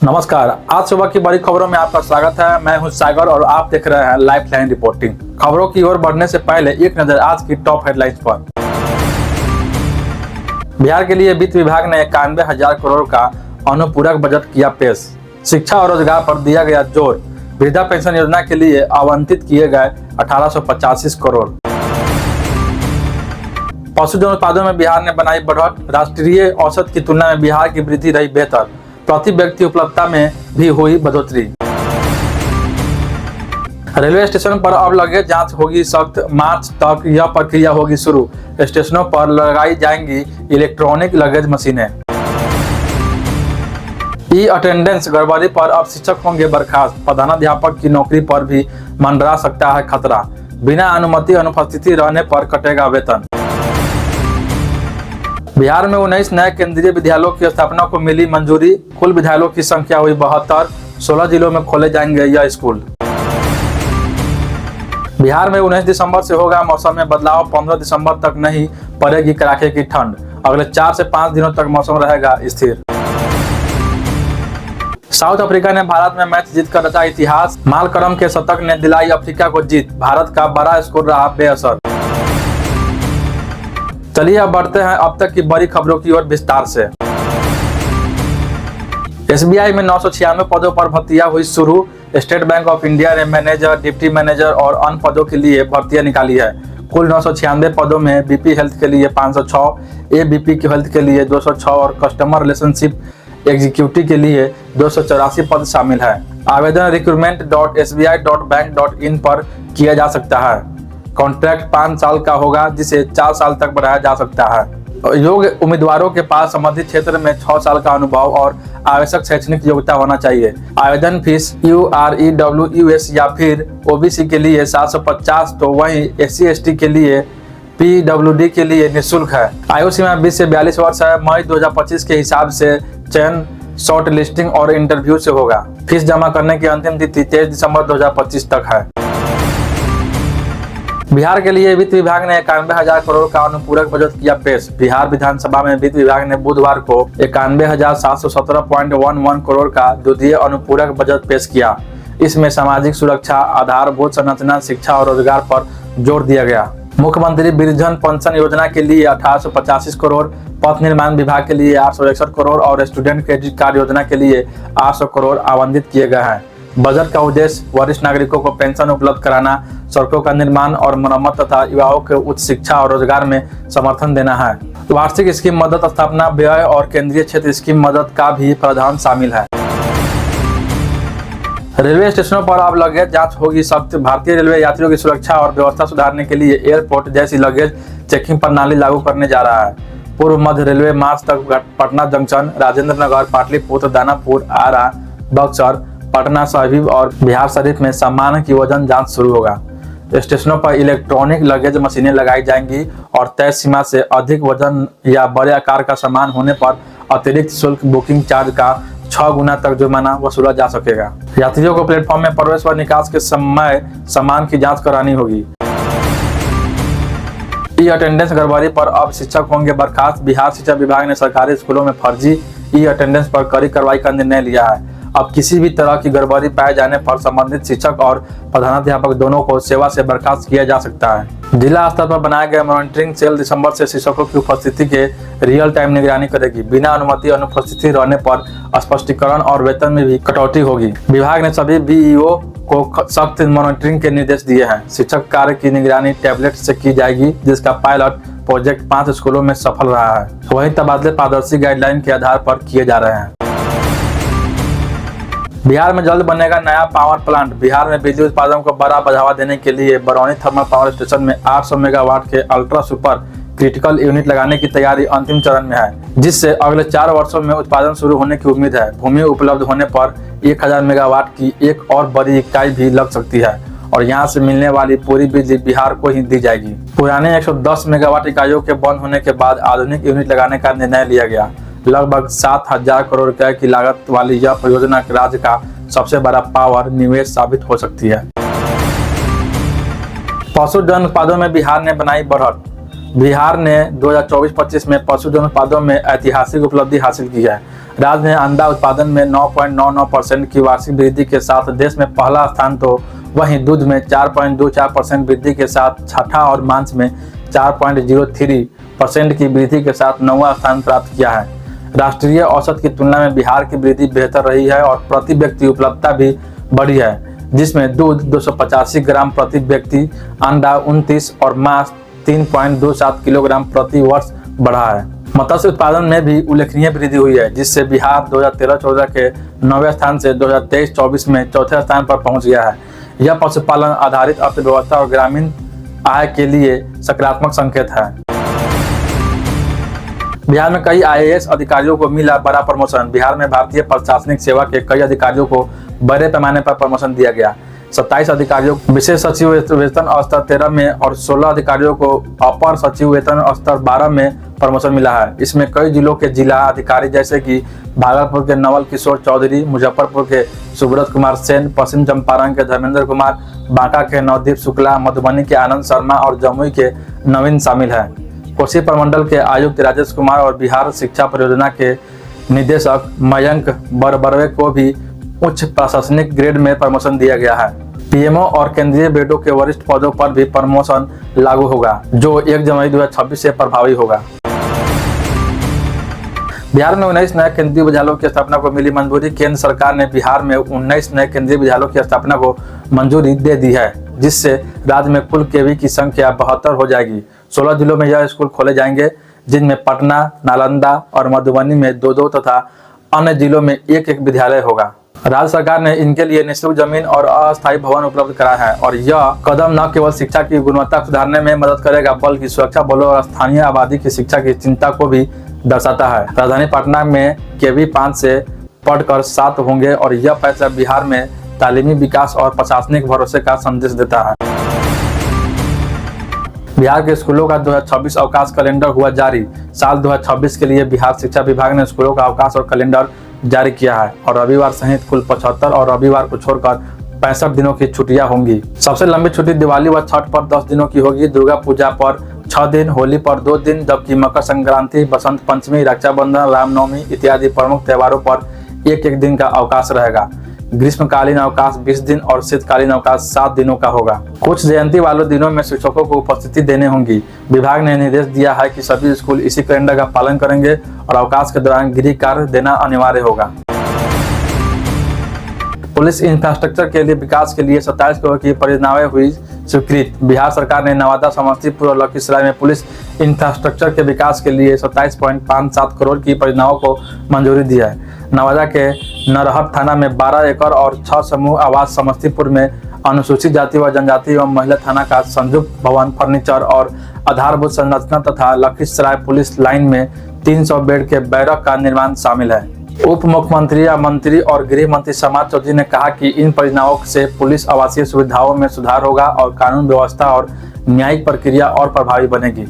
नमस्कार। आज सुबह की बड़ी खबरों में आपका स्वागत है। मैं हूं सागर और आप देख रहे हैं लाइफलाइन रिपोर्टिंग। खबरों की ओर बढ़ने से पहले एक नजर आज की टॉप हेडलाइंस पर। बिहार के लिए वित्त विभाग ने 91,000 करोड़ का अनुपूरक बजट किया पेश। शिक्षा और रोजगार पर दिया गया जोर। वृद्धा पेंशन योजना के लिए आवंटित किए गए 1885 करोड़। पशुधन उत्पादों में बिहार ने बनाई बढ़त। राष्ट्रीय औसत की तुलना में बिहार की वृद्धि रही बेहतर। प्रति व्यक्ति उपलब्धता में भी हुई बढ़ोतरी। रेलवे स्टेशन पर अब लगेज जांच होगी सख्त। मार्च तक यह प्रक्रिया होगी शुरू। स्टेशनों पर लगाई जाएंगी इलेक्ट्रॉनिक लगेज मशीनें। ई अटेंडेंस गड़बड़ी पर अब शिक्षक होंगे बर्खास्त। प्रधानाध्यापक की नौकरी पर भी मंडरा सकता है खतरा। बिना अनुमति अनुपस्थिति रहने पर कटेगा वेतन। बिहार में 19 नए केंद्रीय विद्यालयों की स्थापना को मिली मंजूरी। कुल विद्यालयों की संख्या हुई 72। 16 जिलों में खोले जाएंगे यह स्कूल। बिहार में 19 दिसंबर से होगा मौसम में बदलाव। 15 दिसंबर तक नहीं पड़ेगी कड़ाके की ठंड। अगले 4 से 5 दिनों तक मौसम रहेगा स्थिर। साउथ अफ्रीका ने भारत में मैच जीतकर रचा इतिहास। मालकरम के शतक ने दिलाई अफ्रीका को जीत। भारत का बड़ा स्कोर रहा बेअसर। चलिए अब बढ़ते हैं अब तक की बड़ी खबरों की ओर विस्तार से। एसबीआई में 996 पदों पर भर्तियां हुई शुरू। स्टेट बैंक ऑफ इंडिया ने मैनेजर, डिप्टी मैनेजर और अन्य पदों के लिए भर्तियां निकाली है। कुल 996 पदों में बीपी हेल्थ के लिए 506, एबीपी के हेल्थ के लिए 206 और कस्टमर रिलेशनशिप एग्जीक्यूटिव के लिए 284 पद शामिल है। आवेदन recruitment.sbi.bank.in पर किया जा सकता है। कॉन्ट्रैक्ट 5 साल का होगा जिसे 4 साल तक बढ़ाया जा सकता है। योग्य उम्मीदवारों के पास संबंधित क्षेत्र में 6 साल का अनुभव और आवश्यक शैक्षणिक योग्यता होना चाहिए। आवेदन फीस UREWS या फिर ओबीसी के लिए 750 तो वहीं SC/ST के लिए PWD के लिए निःशुल्क है। आयु सीमा 20 से 42 वर्ष है। मई 2025 के हिसाब से चयन शॉर्ट लिस्टिंग और इंटरव्यू से होगा। फीस जमा करने की अंतिम तिथि 23 दिसंबर 2025 तक है। बिहार के लिए वित्त विभाग ने 91,000 करोड़ का अनुपूरक बजट किया पेश। बिहार विधानसभा में वित्त विभाग ने बुधवार को 91,717.11 करोड़ का द्वितीय अनुपूरक बजट पेश किया। इसमें सामाजिक सुरक्षा, आधारभूत संरचना, शिक्षा और रोजगार पर जोर दिया गया। मुख्यमंत्री वृद्धजन पेंशन योजना के लिए 1885 करोड़, पथ निर्माण विभाग के लिए 861 करोड़ और स्टूडेंट क्रेडिट कार्ड योजना के लिए 800 करोड़ आवंटित किए गए हैं। बजट का उद्देश्य वरिष्ठ नागरिकों को पेंशन उपलब्ध कराना, सड़कों का निर्माण और मरम्मत तथा युवाओं को उच्च शिक्षा और रोजगार में समर्थन देना है। वार्षिक स्कीम मदद, स्थापना व्यय और केंद्रीय क्षेत्र स्कीम मदद का भी प्रावधान शामिल है। रेलवे स्टेशनों पर अब लगेज जांच होगी सख्त। भारतीय रेलवे यात्रियों की सुरक्षा और व्यवस्था सुधारने के लिए एयरपोर्ट जैसी लगेज चेकिंग प्रणाली लागू करने जा रहा है। पूर्व मध्य रेलवे मार्च तक पटना जंक्शन, राजेंद्र नगर, पाटलिपुत्र, दानापुर, आरा, बक्सर, पटना साहिब और बिहार शरीफ में सामान की वजन जांच शुरू होगा। स्टेशनों पर इलेक्ट्रॉनिक लगेज मशीनें लगाई जाएंगी और तय सीमा से अधिक वजन या बड़े आकार का सामान होने पर अतिरिक्त शुल्क बुकिंग चार्ज का 6 गुना तक जुर्माना वसूला जा सकेगा। यात्रियों को प्लेटफॉर्म में प्रवेश व निकास के समय सामान की जांच करानी होगी। ई अटेंडेंस गड़बड़ी पर अब शिक्षक होंगे बर्खास्त। बिहार शिक्षा विभाग ने सरकारी स्कूलों में फर्जी ई अटेंडेंस पर कड़ी कार्रवाई का निर्णय लिया है। अब किसी भी तरह की गड़बड़ी पाए जाने पर संबंधित शिक्षक और प्रधानाध्यापक दोनों को सेवा से बर्खास्त किया जा सकता है। जिला स्तर पर बनाया गया मॉनिटरिंग सेल दिसंबर से शिक्षकों की उपस्थिति के रियल टाइम निगरानी करेगी। बिना अनुमति अनुपस्थिति रहने पर स्पष्टीकरण और वेतन में भी कटौती होगी। विभाग ने सभी बीईओ को सख्त मॉनिटरिंग के निर्देश दिए हैं। शिक्षक कार्य की निगरानी टैबलेट से की जाएगी, जिसका पायलट प्रोजेक्ट 5 स्कूलों में सफल रहा है। वहीं तबादले पारदर्शी गाइडलाइन के आधार पर किए जा रहे हैं। बिहार में जल्द बनेगा नया पावर प्लांट। बिहार में बिजली उत्पादन को बड़ा बढ़ावा देने के लिए बरौनी थर्मल पावर स्टेशन में 800 मेगावाट के अल्ट्रा सुपर क्रिटिकल यूनिट लगाने की तैयारी अंतिम चरण में है, जिससे अगले 4 वर्षों में उत्पादन शुरू होने की उम्मीद है। भूमि उपलब्ध होने पर 1000 मेगावाट की एक और बड़ी इकाई भी लग सकती है और यहाँ से मिलने वाली पूरी बिजली बिहार को ही दी जाएगी। पुराने 110 मेगावाट इकाइयों के बंद होने के बाद आधुनिक यूनिट लगाने का निर्णय लिया गया। लगभग 7,000 करोड़ रुपए की लागत वाली यह परियोजना राज्य का सबसे बड़ा पावर निवेश साबित हो सकती है। पशुधन उत्पादों में बिहार ने बनाई बढ़त। बिहार ने 2024-25 में पशुधन उत्पादन में ऐतिहासिक उपलब्धि हासिल की है। राज्य ने अंडा उत्पादन में 9.99% की वार्षिक वृद्धि के साथ देश में पहला स्थान तो वहीं दूध में 4.24% वृद्धि के साथ छठा और मांस में 4.03% की वृद्धि के साथ 9वां स्थान प्राप्त किया है। राष्ट्रीय औसत की तुलना में बिहार की वृद्धि बेहतर रही है और प्रति व्यक्ति उपलब्धता भी बढ़ी है, जिसमें दूध 285 ग्राम प्रति व्यक्ति, अंडा 29 और मांस 3.27 किलोग्राम प्रति वर्ष बढ़ा है। मत्स्य उत्पादन में भी उल्लेखनीय वृद्धि हुई है, जिससे बिहार 2013-14 के 9वें स्थान से 2023-24 में चौथे स्थान पर पहुंच गया है। यह पशुपालन आधारित अर्थव्यवस्था और ग्रामीण आय के लिए सकारात्मक संकेत है। बिहार में कई IAS अधिकारियों को मिला बड़ा प्रमोशन। बिहार में भारतीय प्रशासनिक सेवा के कई अधिकारियों को बड़े पैमाने पर प्रमोशन दिया गया। 27 अधिकारियों को विशेष सचिव वेतन स्तर 13 में और 16 अधिकारियों को अपर सचिव वेतन स्तर 12 में प्रमोशन मिला है। इसमें कई जिलों के जिला अधिकारी जैसे कि भागलपुर के नवल किशोर चौधरी, मुजफ्फरपुर के सुब्रत कुमार सेन, पश्चिम चंपारण के धर्मेंद्र कुमार, बांका के नवदीप शुक्ला, मधुबनी के आनंद शर्मा और जमुई के नवीन शामिल हैं। कोसी प्रमंडल के आयुक्त राजेश कुमार और बिहार शिक्षा परियोजना के निदेशक मयंक बरबरवे को भी उच्च प्रशासनिक ग्रेड में प्रमोशन दिया गया है। पीएमओ और केंद्रीय बेडों के वरिष्ठ पदों पर भी प्रमोशन लागू होगा, जो 1 जनवरी 2026 से प्रभावी होगा। बिहार में 19 नए केंद्रीय विद्यालयों की स्थापना को मिली मंजूरी। केंद्र सरकार ने बिहार में 19 नए केंद्रीय विद्यालयों की स्थापना को मंजूरी दे दी है, जिससे राज्य में कुल केवी की संख्या 72 हो जाएगी। 16 जिलों में यह स्कूल खोले जाएंगे, जिनमें पटना, नालंदा और मधुबनी में 2-2 तथा अन्य जिलों में 1-1 विद्यालय होगा। राज्य सरकार ने इनके लिए निःशुल्क जमीन और अस्थायी भवन उपलब्ध कराया है और यह कदम न केवल शिक्षा की गुणवत्ता सुधारने में मदद करेगा, बल्कि सुरक्षा बलों और स्थानीय आबादी की शिक्षा की चिंता को भी दर्शाता है। राजधानी पटना में केवी 5 से पढ़कर 7 होंगे और यह फैसला बिहार में तालीमी विकास और प्रशासनिक भरोसे का संदेश देता है। बिहार के स्कूलों का 2026 अवकाश कैलेंडर हुआ जारी। साल 2026 के लिए बिहार शिक्षा विभाग ने स्कूलों का अवकाश और कैलेंडर जारी किया है और रविवार सहित कुल 75 और रविवार को छोड़कर 65 दिनों की छुट्टियां होंगी। सबसे लंबी छुट्टी दिवाली व छठ पर 10 दिनों की होगी, दुर्गा पूजा पर 6 दिन, होली पर 2 दिन, जबकि मकर संक्रांति, बसंत पंचमी, रक्षाबंधन, रामनवमी इत्यादि प्रमुख त्योहारों पर 1-1 दिन का अवकाश रहेगा। ग्रीष्मकालीन अवकाश 20 दिन और शीतकालीन अवकाश 7 दिनों का होगा। कुछ जयंती वाले दिनों में शिक्षकों को उपस्थिति देने होंगी। विभाग ने निर्देश दिया है कि सभी स्कूल इसी कैलेंडर का पालन करेंगे और अवकाश के दौरान गृह कार्य देना अनिवार्य होगा। पुलिस इंफ्रास्ट्रक्चर के लिए विकास के लिए 27 करोड़ की परियोजनाएं हुई स्वीकृत। बिहार सरकार ने नवादा, समस्तीपुर और लखीसराय में पुलिस इंफ्रास्ट्रक्चर के विकास के लिए 27.57 करोड़ की परियोजनाओं को मंजूरी दी है। नवादा के नरहट थाना में 12 एकड़ और 6 समूह आवास, समस्तीपुर में अनुसूचित जाति व जनजाति एवं महिला थाना का संयुक्त भवन, फर्नीचर और आधारभूत संरचना तथा लखीसराय पुलिस लाइन में 300 बेड के बैरक का निर्माण शामिल है। उप मुख्यमंत्री, मंत्री और गृह मंत्री समाज चौधरी ने कहा कि इन परियोजनाओं से पुलिस आवासीय सुविधाओं में सुधार होगा और कानून व्यवस्था और न्यायिक प्रक्रिया और प्रभावी बनेगी।